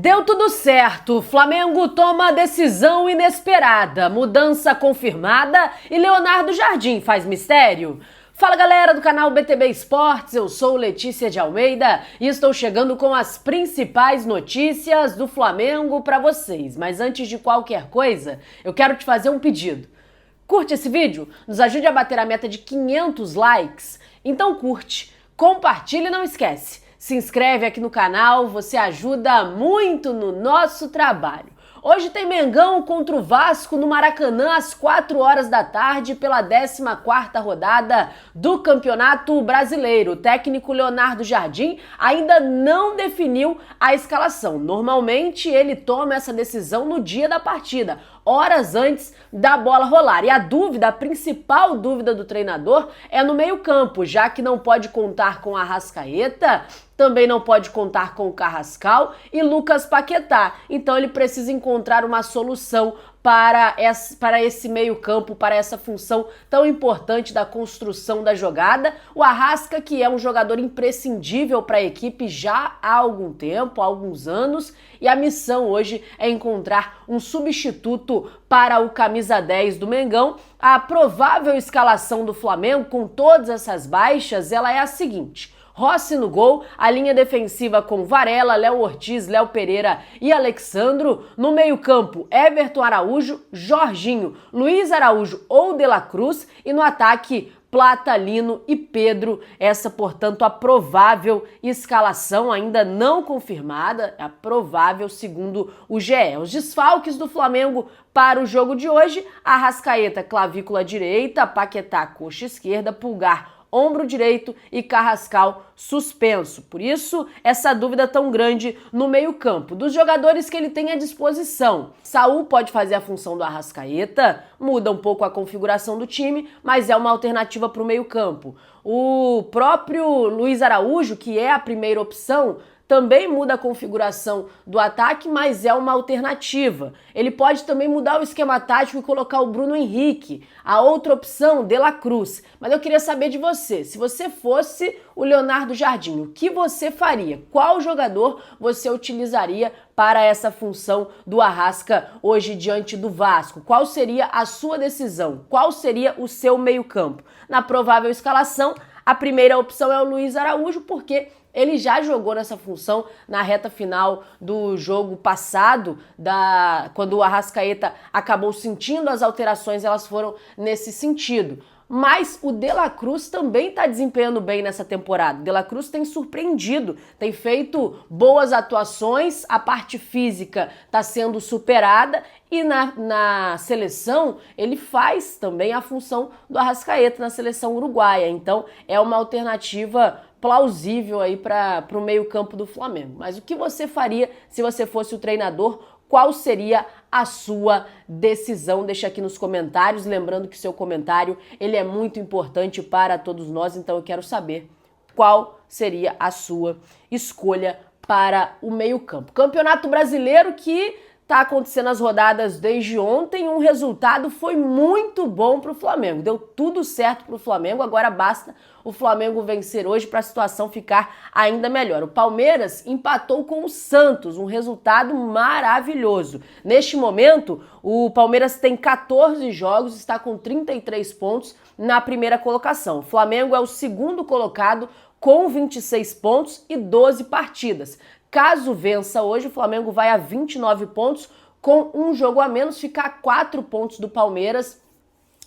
Deu tudo certo, Flamengo toma decisão inesperada, mudança confirmada e Leonardo Jardim faz mistério. Fala galera do canal BTB Esportes, eu sou Letícia de Almeida e estou chegando com as principais notícias do Flamengo para vocês. Mas antes de qualquer coisa, eu quero te fazer um pedido. Curte esse vídeo? Nos ajude a bater a meta de 500 likes? Então curte, compartilha e não esquece. Se inscreve aqui no canal, você ajuda muito no nosso trabalho. Hoje tem Mengão contra o Vasco no Maracanã às 4 horas da tarde pela 14ª rodada do Campeonato Brasileiro. O técnico Leonardo Jardim ainda não definiu a escalação. Normalmente ele toma essa decisão no dia da partida, horas antes da bola rolar. E a principal dúvida do treinador é no meio-campo, já que não pode contar com Arrascaeta, também não pode contar com o Carrascal e Lucas Paquetá. Então ele precisa encontrar uma solução para esse meio-campo, para essa função tão importante da construção da jogada. O Arrasca, que é um jogador imprescindível para a equipe já há algum tempo, há alguns anos, e a missão hoje é encontrar um substituto para o camisa 10 do Mengão. A provável escalação do Flamengo, com todas essas baixas, ela é a seguinte: Rossi no gol, a linha defensiva com Varela, Léo Ortiz, Léo Pereira e Alexandro. No meio-campo, Everton Araújo, Jorginho, Luiz Araújo ou De La Cruz. E no ataque, Plata, Lino e Pedro. Essa, portanto, a provável escalação, ainda não confirmada, a provável segundo o GE. Os desfalques do Flamengo para o jogo de hoje: Arrascaeta, clavícula direita, Paquetá, coxa esquerda, Pulgar, ombro direito e Carrascal suspenso. Por isso, essa dúvida tão grande no meio-campo. Dos jogadores que ele tem à disposição, Saul pode fazer a função do Arrascaeta, muda um pouco a configuração do time, mas é uma alternativa para o meio-campo. O próprio Luiz Araújo, que é a primeira opção, também muda a configuração do ataque, mas é uma alternativa. Ele pode também mudar o esquema tático e colocar o Bruno Henrique. A outra opção, De La Cruz. Mas eu queria saber de você, se você fosse o Leonardo Jardim, o que você faria? Qual jogador você utilizaria para essa função do Arrasca hoje diante do Vasco? Qual seria a sua decisão? Qual seria o seu meio-campo? Na provável escalação, a primeira opção é o Luiz Araújo, porque ele já jogou nessa função na reta final do jogo passado, quando o Arrascaeta acabou sentindo as alterações, elas foram nesse sentido. Mas o De La Cruz também está desempenhando bem nessa temporada. O De La Cruz tem surpreendido, tem feito boas atuações, a parte física está sendo superada e na seleção ele faz também a função do Arrascaeta na seleção uruguaia. Então é uma alternativa plausível aí para o meio-campo do Flamengo. Mas o que você faria se você fosse o treinador? Qual seria a sua decisão? Deixa aqui nos comentários, lembrando que seu comentário ele é muito importante para todos nós, então eu quero saber qual seria a sua escolha para o meio-campo. Campeonato Brasileiro que está acontecendo as rodadas desde ontem, um resultado foi muito bom para o Flamengo. Deu tudo certo para o Flamengo, agora basta o Flamengo vencer hoje para a situação ficar ainda melhor. O Palmeiras empatou com o Santos, um resultado maravilhoso. Neste momento, o Palmeiras tem 14 jogos, está com 33 pontos na primeira colocação. O Flamengo é o segundo colocado com 26 pontos e 12 partidas. Caso vença hoje, o Flamengo vai a 29 pontos, com um jogo a menos, fica a 4 pontos do Palmeiras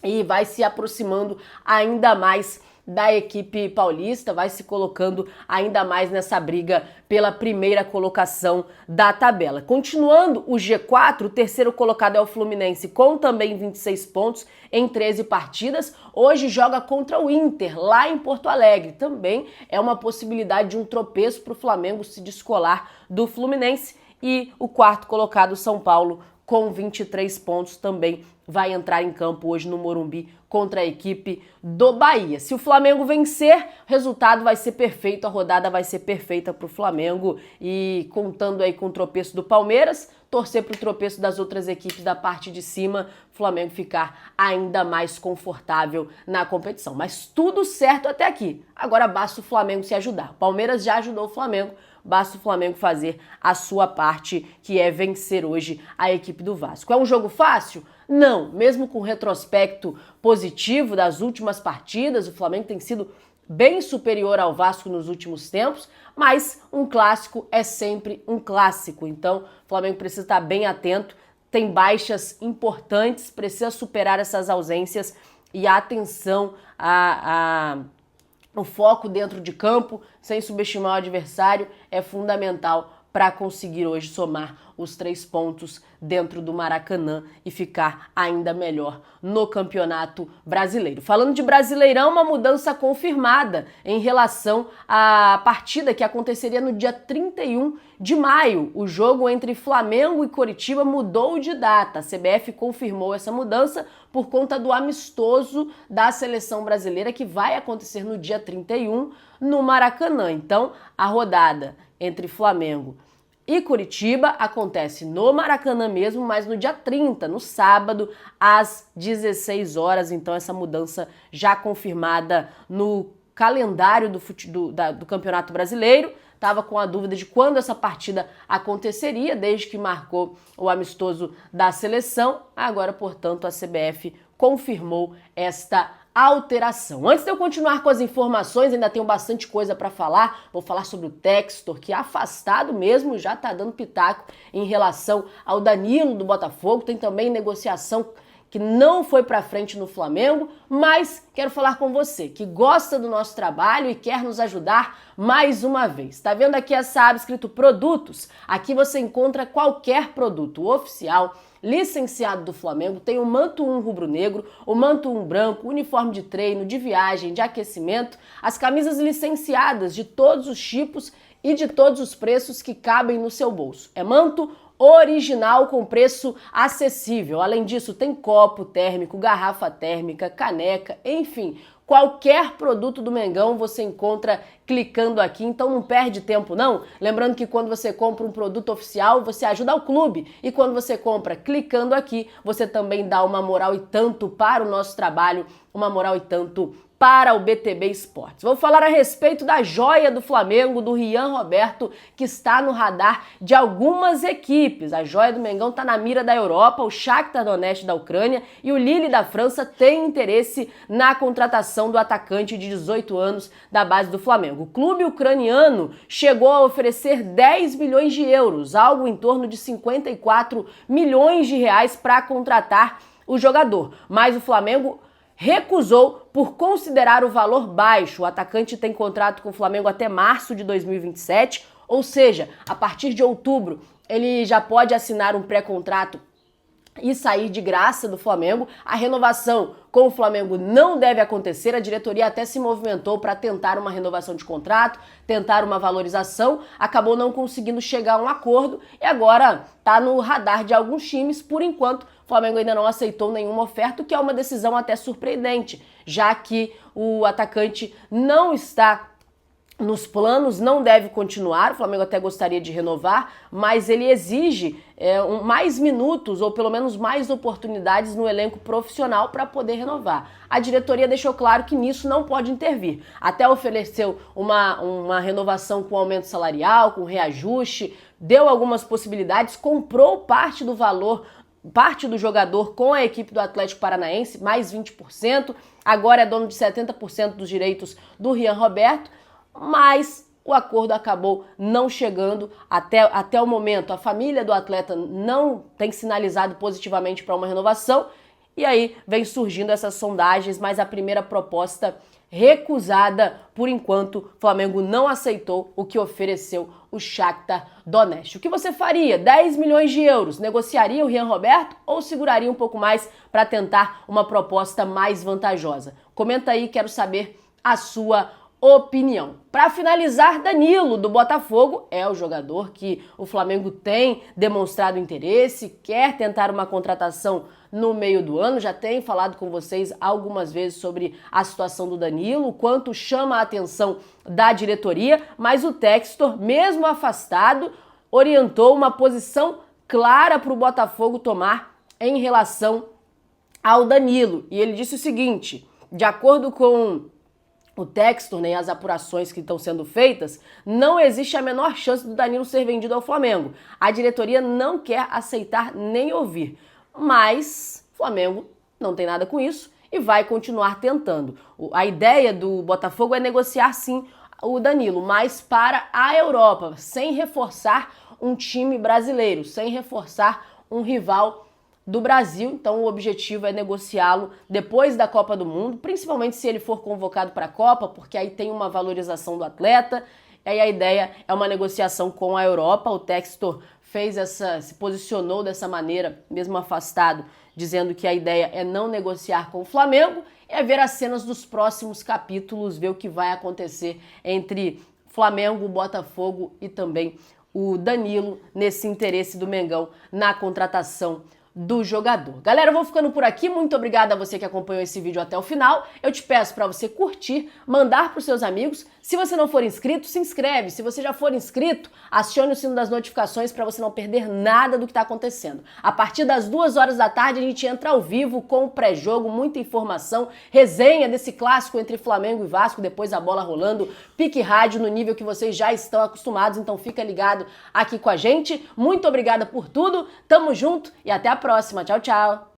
e vai se aproximando ainda mais da equipe paulista, vai se colocando ainda mais nessa briga pela primeira colocação da tabela. Continuando o G4, o terceiro colocado é o Fluminense, com também 26 pontos em 13 partidas. Hoje joga contra o Inter, lá em Porto Alegre. Também é uma possibilidade de um tropeço para o Flamengo se descolar do Fluminense. E o quarto colocado, São Paulo, com 23 pontos, também vai entrar em campo hoje no Morumbi contra a equipe do Bahia. Se o Flamengo vencer, o resultado vai ser perfeito, a rodada vai ser perfeita para o Flamengo, e contando aí com o tropeço do Palmeiras, torcer para o tropeço das outras equipes da parte de cima, o Flamengo ficar ainda mais confortável na competição. Mas tudo certo até aqui. Agora basta o Flamengo se ajudar. O Palmeiras já ajudou o Flamengo, basta o Flamengo fazer a sua parte, que é vencer hoje a equipe do Vasco. É um jogo fácil? Não, mesmo com retrospecto positivo das últimas partidas, o Flamengo tem sido bem superior ao Vasco nos últimos tempos, mas um clássico é sempre um clássico, então o Flamengo precisa estar bem atento, tem baixas importantes, precisa superar essas ausências e a atenção o foco dentro de campo, sem subestimar o adversário, é fundamental para conseguir hoje somar os 3 pontos dentro do Maracanã e ficar ainda melhor no Campeonato Brasileiro. Falando de Brasileirão, uma mudança confirmada em relação à partida que aconteceria no dia 31 de maio. O jogo entre Flamengo e Coritiba mudou de data. A CBF confirmou essa mudança por conta do amistoso da seleção brasileira que vai acontecer no dia 31 no Maracanã. Então, a rodada entre Flamengo e Coritiba acontece no Maracanã mesmo, mas no dia 30, no sábado, às 16 horas. Então, essa mudança já confirmada no calendário do Campeonato Brasileiro. Estava com a dúvida de quando essa partida aconteceria, desde que marcou o amistoso da seleção. Agora, portanto, a CBF confirmou esta alteração. Antes de eu continuar com as informações, ainda tenho bastante coisa para falar. Vou falar sobre o Textor, que afastado mesmo, já tá dando pitaco em relação ao Danilo do Botafogo. Tem também negociação que não foi para frente no Flamengo, mas quero falar com você que gosta do nosso trabalho e quer nos ajudar mais uma vez. Tá vendo aqui essa aba escrito produtos? Aqui você encontra qualquer produto oficial licenciado do Flamengo. Tem o manto 1 rubro-negro, o manto 1 branco, uniforme de treino, de viagem, de aquecimento, as camisas licenciadas de todos os tipos e de todos os preços que cabem no seu bolso. É manto original com preço acessível. Além disso, tem copo térmico, garrafa térmica, caneca, enfim, qualquer produto do Mengão você encontra clicando aqui, então não perde tempo não. Lembrando que quando você compra um produto oficial, você ajuda o clube, e quando você compra clicando aqui, você também dá uma moral e tanto para o nosso trabalho, uma moral e tanto para o BTB Esportes. Vou falar a respeito da joia do Flamengo, do Rian Roberto, que está no radar de algumas equipes. A joia do Mengão está na mira da Europa, o Shakhtar Donetsk da Ucrânia e o Lille da França tem interesse na contratação do atacante de 18 anos da base do Flamengo. O clube ucraniano chegou a oferecer 10 milhões de euros, algo em torno de 54 milhões de reais para contratar o jogador, mas o Flamengo recusou por considerar o valor baixo. O atacante tem contrato com o Flamengo até março de 2027, ou seja, a partir de outubro ele já pode assinar um pré-contrato e sair de graça do Flamengo. A renovação com o Flamengo não deve acontecer, a diretoria até se movimentou para tentar uma renovação de contrato, tentar uma valorização, acabou não conseguindo chegar a um acordo e agora está no radar de alguns times. Por enquanto, o Flamengo ainda não aceitou nenhuma oferta, o que é uma decisão até surpreendente, já que o atacante não está nos planos, não deve continuar. O Flamengo até gostaria de renovar, mas ele exige mais minutos ou pelo menos mais oportunidades no elenco profissional para poder renovar. A diretoria deixou claro que nisso não pode intervir. Até ofereceu uma renovação com aumento salarial, com reajuste, deu algumas possibilidades, comprou parte do valor, parte do jogador com a equipe do Atlético Paranaense, mais 20%, agora é dono de 70% dos direitos do Rian Roberto, mas o acordo acabou não chegando até o momento. A família do atleta não tem sinalizado positivamente para uma renovação e aí vem surgindo essas sondagens, mas a primeira proposta recusada por enquanto. O Flamengo não aceitou o que ofereceu o Shakhtar Donetsk. O que você faria? 10 milhões de euros. Negociaria o Rian Roberto ou seguraria um pouco mais para tentar uma proposta mais vantajosa? Comenta aí, quero saber a sua opinião. Para finalizar, Danilo do Botafogo é o jogador que o Flamengo tem demonstrado interesse, quer tentar uma contratação no meio do ano. Já tenho falado com vocês algumas vezes sobre a situação do Danilo, o quanto chama a atenção da diretoria, mas o Textor, mesmo afastado, orientou uma posição clara para o Botafogo tomar em relação ao Danilo. E ele disse o seguinte: de acordo com o Textor, nem as apurações que estão sendo feitas, não existe a menor chance do Danilo ser vendido ao Flamengo. A diretoria não quer aceitar nem ouvir. Mas o Flamengo não tem nada com isso e vai continuar tentando. A ideia do Botafogo é negociar sim o Danilo, mas para a Europa, sem reforçar um time brasileiro, sem reforçar um rival do Brasil. Então o objetivo é negociá-lo depois da Copa do Mundo, principalmente se ele for convocado para a Copa, porque aí tem uma valorização do atleta. E aí a ideia é uma negociação com a Europa. O Textor se posicionou dessa maneira, mesmo afastado, dizendo que a ideia é não negociar com o Flamengo, é ver as cenas dos próximos capítulos, ver o que vai acontecer entre Flamengo, Botafogo e também o Danilo nesse interesse do Mengão na contratação do jogador. Galera, eu vou ficando por aqui. Muito obrigada a você que acompanhou esse vídeo até o final. Eu te peço para você curtir, mandar para os seus amigos. Se você não for inscrito, se inscreve. Se você já for inscrito, acione o sino das notificações para você não perder nada do que está acontecendo. A partir das 2 horas da tarde a gente entra ao vivo com o pré-jogo, muita informação, resenha desse clássico entre Flamengo e Vasco, depois a bola rolando, pique rádio no nível que vocês já estão acostumados, então fica ligado aqui com a gente. Muito obrigada por tudo, tamo junto e até a próxima. Tchau, tchau!